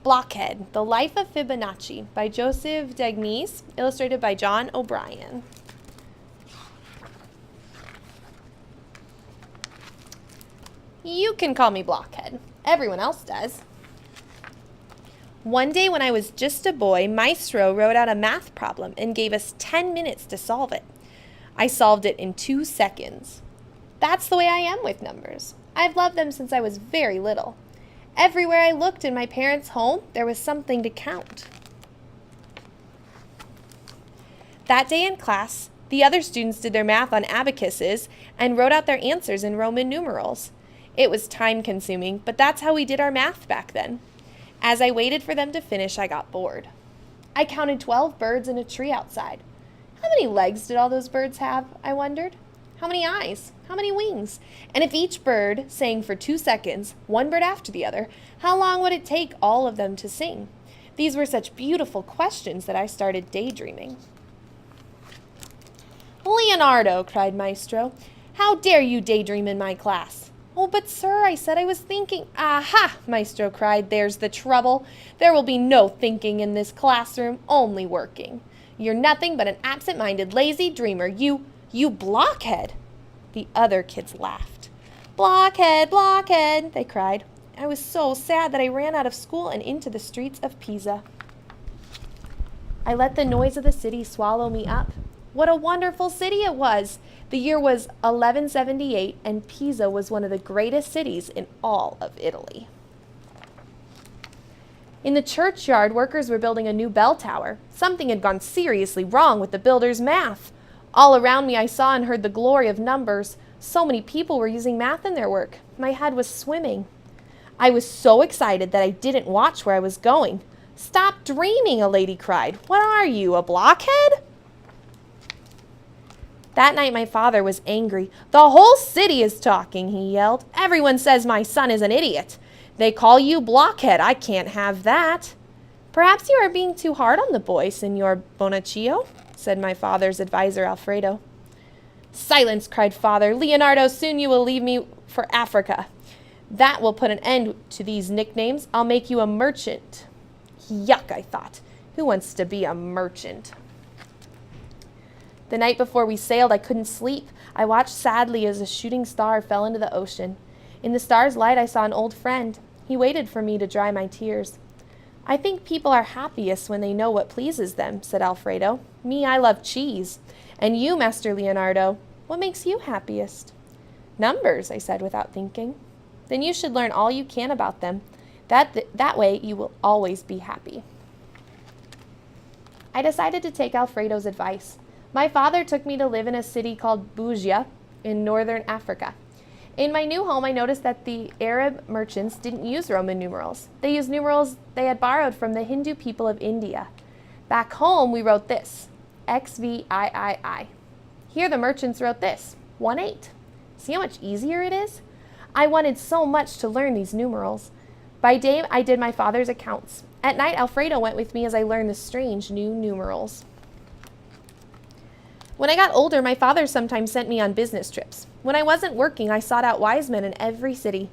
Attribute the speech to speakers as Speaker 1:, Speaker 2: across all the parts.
Speaker 1: BlockHead, The Life of Fibonacci by Joseph Degnes, illustrated by John O'Brien. You can call me BlockHead. Everyone else does. One day when I was just a boy, Maestro wrote out a math problem and gave us 10 minutes to solve it. I solved it in 2 seconds. That's the way I am with numbers. I've loved them since I was very little. Everywhere I looked in my parents' home, there was something to count. That day in class, the other students did their math on abacuses and wrote out their answers in Roman numerals. It was time-consuming, but that's how we did our math back then. As I waited for them to finish, I got bored. I counted 12 birds in a tree outside. How many legs did all those birds have, I wondered? How many eyes? How many wings? And if each bird sang for 2 seconds, one bird after the other, how long would it take all of them to sing? These were such beautiful questions that I started daydreaming. "Leonardo," cried Maestro, "how dare you daydream in my class?" "Oh, but sir," I said, "I was thinking." "Aha!" Maestro cried, "there's the trouble. There will be no thinking in this classroom, only working. You're nothing but an absent-minded, lazy dreamer. You BlockHead." The other kids laughed. "BlockHead, BlockHead," they cried. I was so sad that I ran out of school and into the streets of Pisa. I let the noise of the city swallow me up. What a wonderful city it was! The year was 1178, and Pisa was one of the greatest cities in all of Italy. In the churchyard, workers were building a new bell tower. Something had gone seriously wrong with the builder's math. All around me I saw and heard the glory of numbers. So many people were using math in their work. My head was swimming. I was so excited that I didn't watch where I was going. "Stop dreaming," a lady cried. "What are you, a blockhead?" That night my father was angry. "The whole city is talking," he yelled. "Everyone says my son is an idiot. They call you BlockHead. I can't have that." "Perhaps you are being too hard on the boy, Signor Bonaccio," said my father's advisor, Alfredo. "Silence," cried father. "Leonardo, soon you will leave me for Africa. That will put an end to these nicknames. I'll make you a merchant." Yuck, I thought. Who wants to be a merchant? The night before we sailed, I couldn't sleep. I watched sadly as a shooting star fell into the ocean. In the star's light, I saw an old friend. He waited for me to dry my tears. "I think people are happiest when they know what pleases them," said Alfredo. "Me, I love cheese. And you, Master Leonardo, what makes you happiest?" "Numbers," I said without thinking. "Then you should learn all you can about them. That way you will always be happy." I decided to take Alfredo's advice. My father took me to live in a city called Bugia in northern Africa. In my new home, I noticed that the Arab merchants didn't use Roman numerals. They used numerals they had borrowed from the Hindu people of India. Back home, we wrote this, XVIII. Here, the merchants wrote this, 18. See how much easier it is? I wanted so much to learn these numerals. By day, I did my father's accounts. At night, Alfredo went with me as I learned the strange new numerals. When I got older, my father sometimes sent me on business trips. When I wasn't working, I sought out wise men in every city.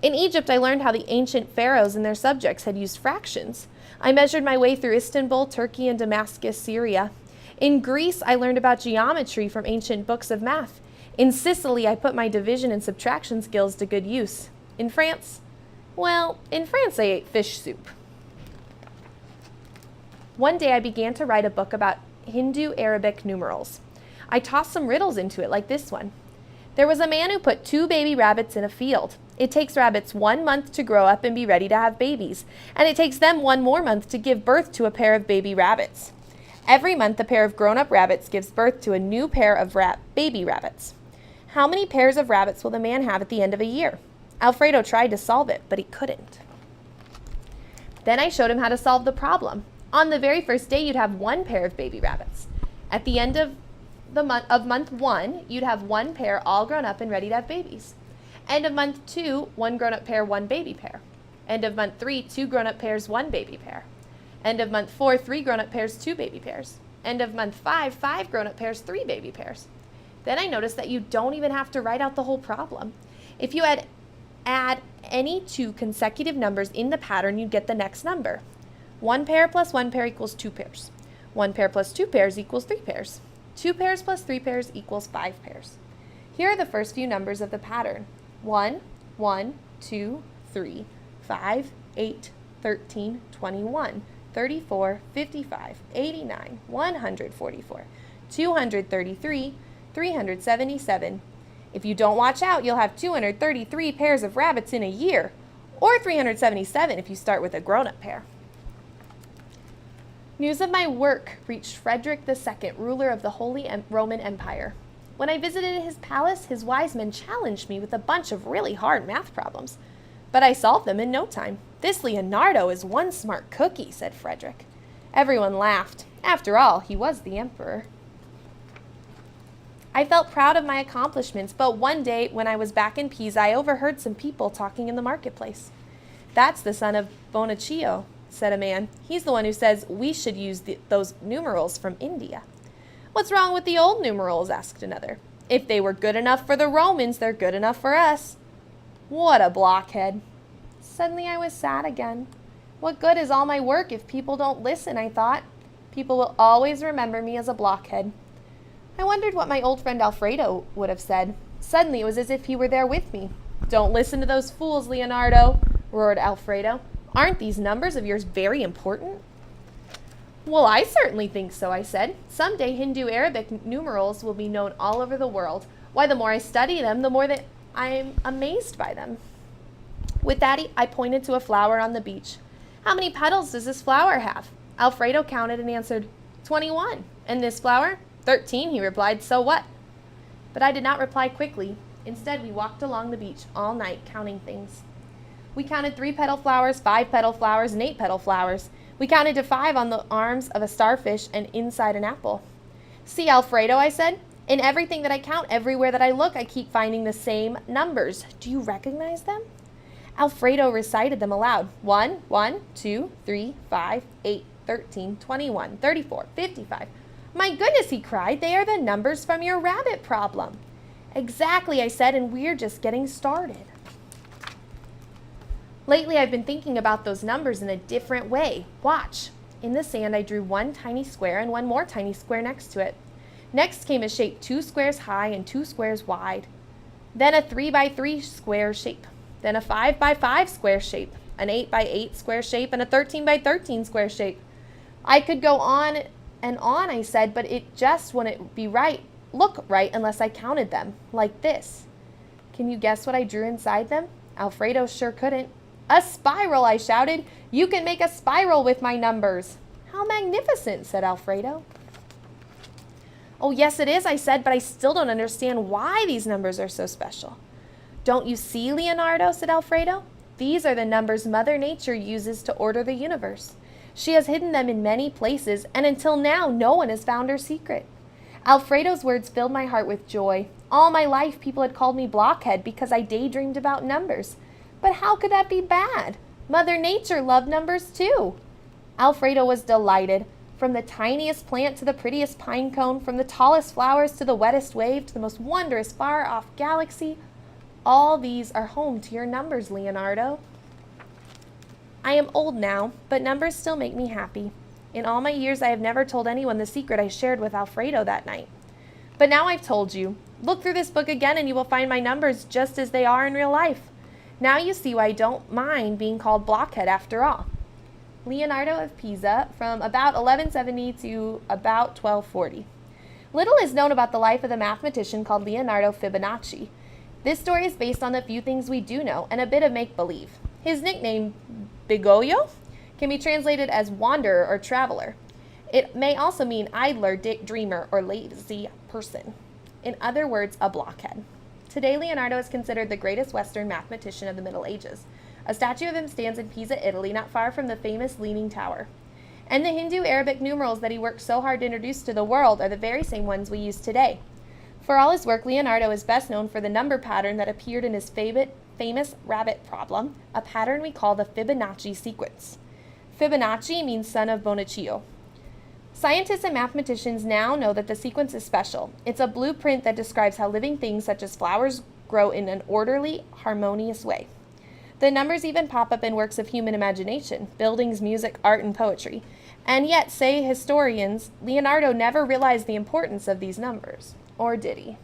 Speaker 1: In Egypt, I learned how the ancient pharaohs and their subjects had used fractions. I measured my way through Istanbul, Turkey, and Damascus, Syria. In Greece, I learned about geometry from ancient books of math. In Sicily, I put my division and subtraction skills to good use. In France I ate fish soup. One day, I began to write a book about Hindu Arabic numerals. I tossed some riddles into it, like this one. There was a man who put 2 baby rabbits in a field. It takes rabbits 1 month to grow up and be ready to have babies, and it takes them 1 more month to give birth to a pair of baby rabbits. Every month, a pair of grown-up rabbits gives birth to a new pair of baby rabbits. How many pairs of rabbits will the man have at the end of a year? Alfredo tried to solve it, but he couldn't. Then I showed him how to solve the problem. On the very first day, you'd have 1 pair of baby rabbits. At the end of month 1, you'd have 1 pair all grown up and ready to have babies. End of month 2, 1 grown-up pair, 1 baby pair. End of month 3, 2 grown-up pairs, 1 baby pair. End of month 4, 3 grown-up pairs, 2 baby pairs. End of month 5, 5 grown-up pairs, 3 baby pairs. Then I noticed that you don't even have to write out the whole problem. If you add any two consecutive numbers in the pattern, you'd get the next number. 1 pair plus 1 pair equals 2 pairs. 1 pair plus 2 pairs equals 3 pairs. 2 pairs plus 3 pairs equals 5 pairs. Here are the first few numbers of the pattern. 1, 1, 2, 3, 5, 8, 13, 21, 34, 55, 89, 144, 233, 377. If you don't watch out, you'll have 233 pairs of rabbits in a year, or 377 if you start with a grown-up pair. News of my work reached Frederick II, ruler of the Holy Roman Empire. When I visited his palace, his wise men challenged me with a bunch of really hard math problems, but I solved them in no time. This Leonardo is one smart cookie, said Frederick. Everyone laughed. After all, he was the emperor. I felt proud of my accomplishments, but one day when I was back in Pisa, I overheard some people talking in the marketplace. That's the son of Bigollo, said a man. He's the one who says we should use those numerals from India. What's wrong with the old numerals? Asked another. If they were good enough for the Romans, they're good enough for us. What a blockhead. Suddenly I was sad again. What good is all my work if people don't listen, I thought. People will always remember me as a blockhead. I wondered what my old friend Alfredo would have said. Suddenly it was as if he were there with me. Don't listen to those fools, Leonardo, roared Alfredo. Aren't these numbers of yours very important? Well, I certainly think so, I said. Someday Hindu Arabic numerals will be known all over the world. Why, the more I study them, the more that I'm amazed by them. With that, I pointed to a flower on the beach. How many petals does this flower have? Alfredo counted and answered, 21. And this flower? 13, he replied. So what? But I did not reply quickly. Instead, we walked along the beach all night counting things. We counted 3-petal flowers, 5-petal flowers, and 8-petal flowers. We counted to 5 on the arms of a starfish and inside an apple. See, Alfredo, I said, in everything that I count, everywhere that I look, I keep finding the same numbers. Do you recognize them? Alfredo recited them aloud. 1, 1, 2, 3, 5, 8, 13, 21, 34, 55. My goodness, he cried, they are the numbers from your rabbit problem. Exactly, I said, and we're just getting started. Lately, I've been thinking about those numbers in a different way. Watch. In the sand, I drew one tiny square and one more tiny square next to it. Next came a shape 2 squares high and 2 squares wide. Then a 3 by 3 square shape. Then a 5 by 5 square shape. An 8 by 8 square shape and a 13 by 13 square shape. I could go on and on, I said, but it just wouldn't look right unless I counted them, like this. Can you guess what I drew inside them? Alfredo sure couldn't. A spiral, I shouted. You can make a spiral with my numbers. How magnificent, said Alfredo. Oh, yes, it is, I said, but I still don't understand why these numbers are so special. Don't you see, Leonardo, said Alfredo? These are the numbers Mother Nature uses to order the universe. She has hidden them in many places, and until now, no one has found her secret. Alfredo's words filled my heart with joy. All my life, people had called me Blockhead because I daydreamed about numbers. But how could that be bad? Mother Nature loved numbers too. Alfredo was delighted. From the tiniest plant to the prettiest pine cone, from the tallest flowers to the wettest wave, to the most wondrous far-off galaxy, all these are home to your numbers, Leonardo. I am old now, but numbers still make me happy. In all my years, I have never told anyone the secret I shared with Alfredo that night. But now I've told you. Look through this book again and you will find my numbers just as they are in real life. Now you see why I don't mind being called Blockhead after all. Leonardo of Pisa, from about 1170 to about 1240. Little is known about the life of the mathematician called Leonardo Fibonacci. This story is based on the few things we do know and a bit of make-believe. His nickname, Bigollo, can be translated as wanderer or traveler. It may also mean idler, dreamer, or lazy person. In other words, a blockhead. Today, Leonardo is considered the greatest Western mathematician of the Middle Ages. A statue of him stands in Pisa, Italy, not far from the famous Leaning Tower. And the Hindu Arabic numerals that he worked so hard to introduce to the world are the very same ones we use today. For all his work, Leonardo is best known for the number pattern that appeared in his famous rabbit problem, a pattern we call the Fibonacci sequence. Fibonacci means son of Bigollo. Scientists and mathematicians now know that the sequence is special. It's a blueprint that describes how living things such as flowers grow in an orderly, harmonious way. The numbers even pop up in works of human imagination, buildings, music, art, and poetry. And yet, say historians, Leonardo never realized the importance of these numbers. Or did he?